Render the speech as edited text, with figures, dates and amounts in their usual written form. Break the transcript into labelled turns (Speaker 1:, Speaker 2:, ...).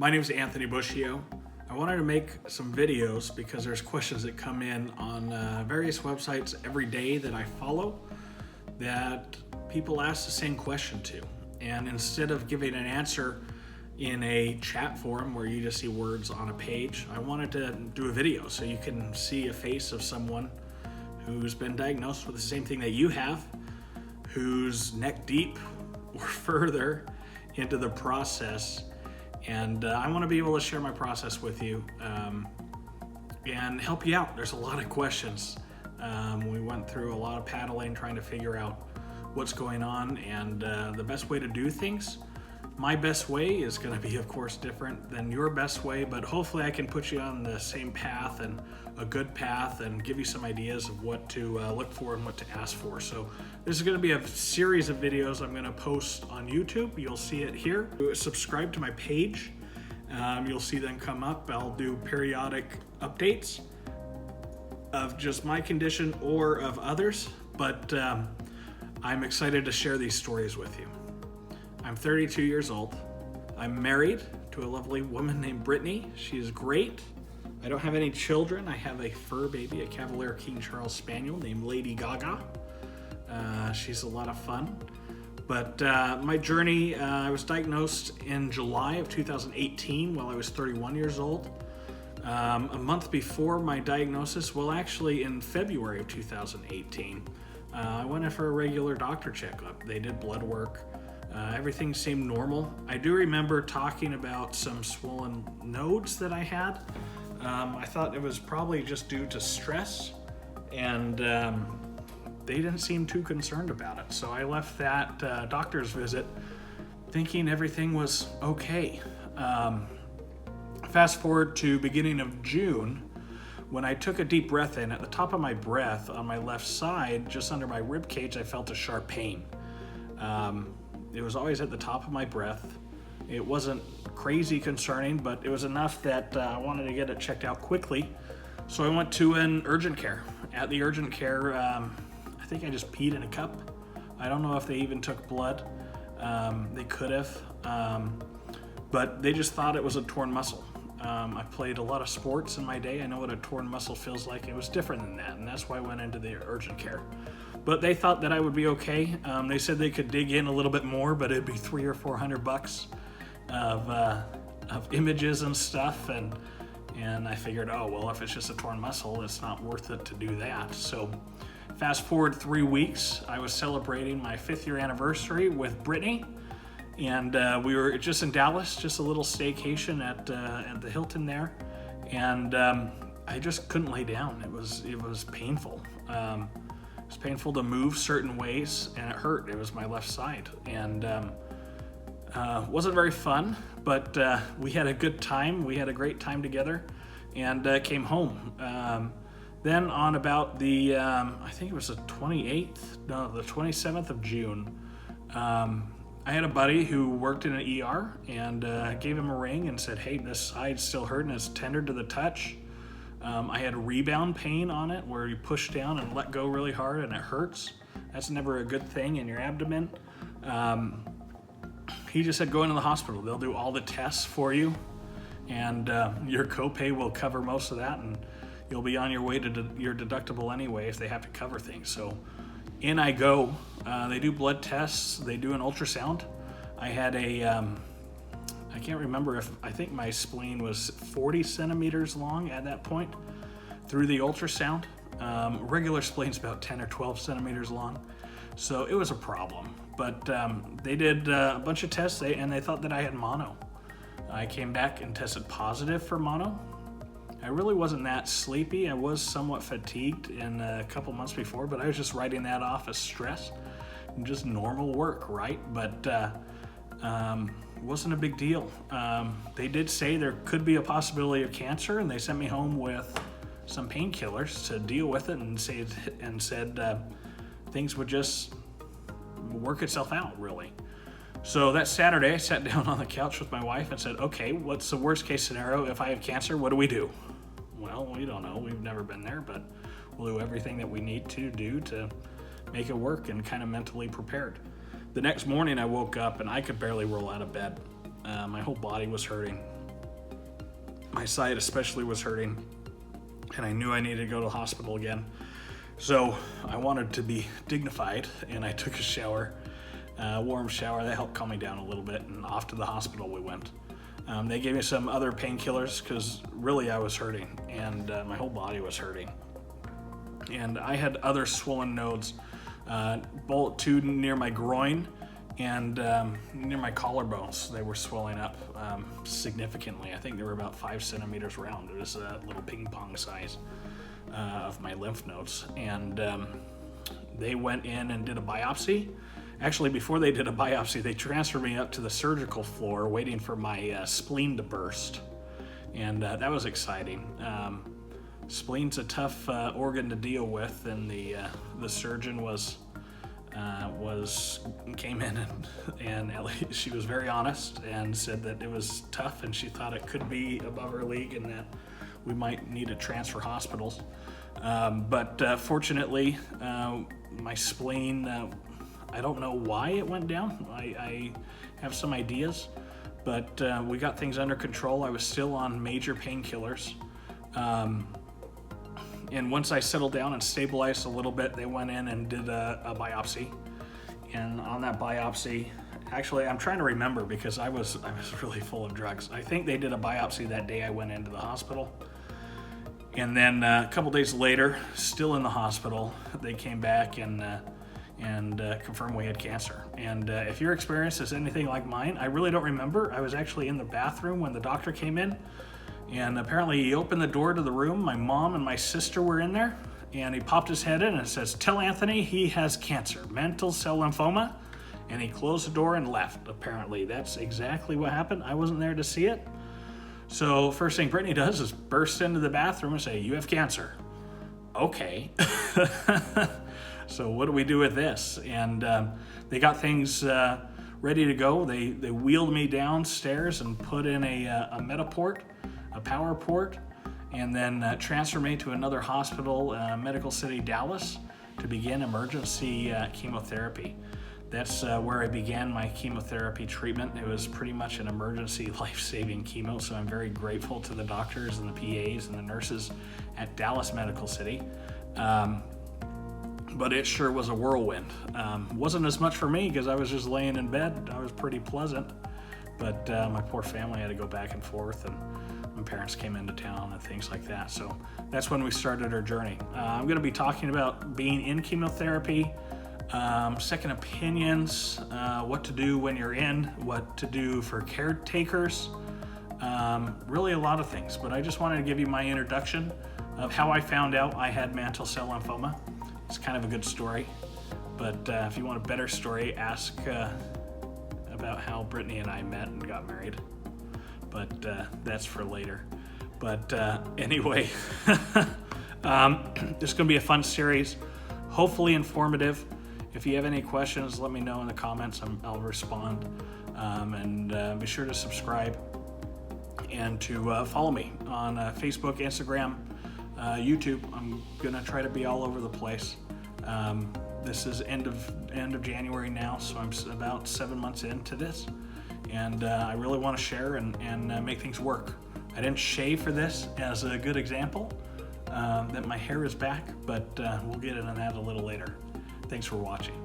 Speaker 1: My name is Anthony Bushio. I wanted to make some videos because there's questions that come in on various websites every day that I follow that people ask the same question to. And instead of giving an answer in a chat forum where you just see words on a page, I wanted to do a video so you can see a face of someone who's been diagnosed with the same thing that you have, who's neck deep or further into the process. And I want to be able to share my process with you and help you out. There's a lot of questions. We went through a lot of paddling trying to figure out what's going on and the best way to do things. My best way is going to be, of course, different than your best way, but hopefully I can put you on the same path and a good path and give you some ideas of what to look for and what to ask for. So this is going to be a series of videos I'm going to post on YouTube. You'll see it here. Subscribe to my page. You'll see them come up. I'll do periodic updates of just my condition or of others, but I'm excited to share these stories with you. I'm 32 years old. I'm married to a lovely woman named Brittany. She's great. I don't have any children. I have a fur baby, a Cavalier King Charles Spaniel named Lady Gaga. She's a lot of fun. But my journey, I was diagnosed in July of 2018 while I was 31 years old. A month before my diagnosis, well, actually in February of 2018, I went in for a regular doctor checkup. They did blood work. Everything seemed normal. I do remember talking about some swollen nodes that I had. I thought it was probably just due to stress, and they didn't seem too concerned about it. So I left that doctor's visit thinking everything was okay. Fast forward to beginning of June, when I took a deep breath in, at the top of my breath on my left side, just under my rib cage, I felt a sharp pain. It was always at the top of my breath. It wasn't crazy concerning, but it was enough that I wanted to get it checked out quickly. So I went to an urgent care. At the urgent care, I think I just peed in a cup. I don't know if they even took blood. They could have, but they just thought it was a torn muscle. I played a lot of sports in my day. I know what a torn muscle feels like. It was different than that, and that's why I went into the urgent care. But they thought that I would be okay. They said they could dig in a little bit more, but it'd be $300 or $400 of images and stuff. And I figured, oh, well, if it's just a torn muscle, it's not worth it to do that. So fast forward 3 weeks, I was celebrating my 5th year anniversary with Brittany. And we were just in Dallas, just a little staycation at the Hilton there. And I just couldn't lay down. It was painful. It was painful to move certain ways, and it hurt. It was my left side, and wasn't very fun, but we had a good time. We had a great time together, and came home. Then on about the, I think it was the 27th of June, I had a buddy who worked in an ER, and gave him a ring and said, hey, this side's still hurting. It's tender to the touch. I had rebound pain on it where you push down and let go really hard and it hurts. That's never a good thing in your abdomen. He just said, go into the hospital. They'll do all the tests for you, and your copay will cover most of that, and you'll be on your way to your deductible anyway if they have to cover things. So in I go. They do blood tests. They do an ultrasound. I had I can't remember I think my spleen was 40 centimeters long at that point through the ultrasound. Regular spleen's about 10 or 12 centimeters long. So it was a problem. But they did a bunch of tests and they thought that I had mono. I came back and tested positive for mono. I really wasn't that sleepy. I was somewhat fatigued in a couple months before, but I was just writing that off as stress and just normal work, right? But wasn't a big deal. They did say there could be a possibility of cancer, and they sent me home with some painkillers to deal with it, and said things would just work itself out, really. So that Saturday, I sat down on the couch with my wife and said, okay, what's the worst case scenario? If I have cancer, what do we do? Well, we don't know. We've never been there, but we'll do everything that we need to do to make it work and kind of mentally prepared. The next morning I woke up and I could barely roll out of bed. My whole body was hurting. My side especially was hurting, and I knew I needed to go to the hospital again. So I wanted to be dignified, and I took a shower, warm shower. That helped calm me down a little bit, and off to the hospital we went. They gave me some other painkillers because really I was hurting, and my whole body was hurting. And I had other swollen nodes, both two near my groin and near my collarbones. They were swelling up significantly. I think they were about 5 centimeters round. It was a little ping pong size of my lymph nodes. And they went in and did a biopsy. Actually, before they did a biopsy, they transferred me up to the surgical floor waiting for my spleen to burst. And that was exciting. Spleen's a tough organ to deal with, and the surgeon came in and at least she was very honest and said that it was tough and she thought it could be above her league and that we might need to transfer hospitals. But fortunately, my spleen, I don't know why it went down. I have some ideas, but we got things under control. I was still on major painkillers. And once I settled down and stabilized a little bit, they went in and did a biopsy. And on that biopsy, actually, I'm trying to remember because I was really full of drugs. I think they did a biopsy that day I went into the hospital. And then a couple days later, still in the hospital, they came back and confirmed we had cancer. And if your experience is anything like mine, I really don't remember. I was actually in the bathroom when the doctor came in. And apparently he opened the door to the room. My mom and my sister were in there, and he popped his head in and says, "Tell Anthony he has cancer, mantle cell lymphoma." And he closed the door and left. Apparently that's exactly what happened. I wasn't there to see it. So first thing Brittany does is burst into the bathroom and say, "You have cancer." Okay. So what do we do with this? And they got things ready to go. They wheeled me downstairs and put in a Metaport, a power port, and then transferred me to another hospital, Medical City, Dallas, to begin emergency chemotherapy. That's where I began my chemotherapy treatment. It was pretty much an emergency life-saving chemo, so I'm very grateful to the doctors and the PAs and the nurses at Dallas Medical City. But it sure was a whirlwind. Wasn't as much for me because I was just laying in bed. I was pretty pleasant, but my poor family had to go back and forth, and my parents came into town and things like that. So that's when we started our journey. I'm going to be talking about being in chemotherapy, second opinions, what to do when you're in, what to do for caretakers, really a lot of things. But I just wanted to give you my introduction of how I found out I had mantle cell lymphoma. It's kind of a good story, but if you want a better story, ask about how Brittany and I met and got married. But that's for later. But anyway, this is going to be a fun series, hopefully informative. If you have any questions, let me know in the comments. I'll respond. And be sure to subscribe and to follow me on Facebook, Instagram, YouTube. I'm going to try to be all over the place. This is end of January now, so I'm about 7 months into this. And I really want to share and make things work. I didn't shave for this as a good example that my hair is back, but we'll get into that a little later. Thanks for watching.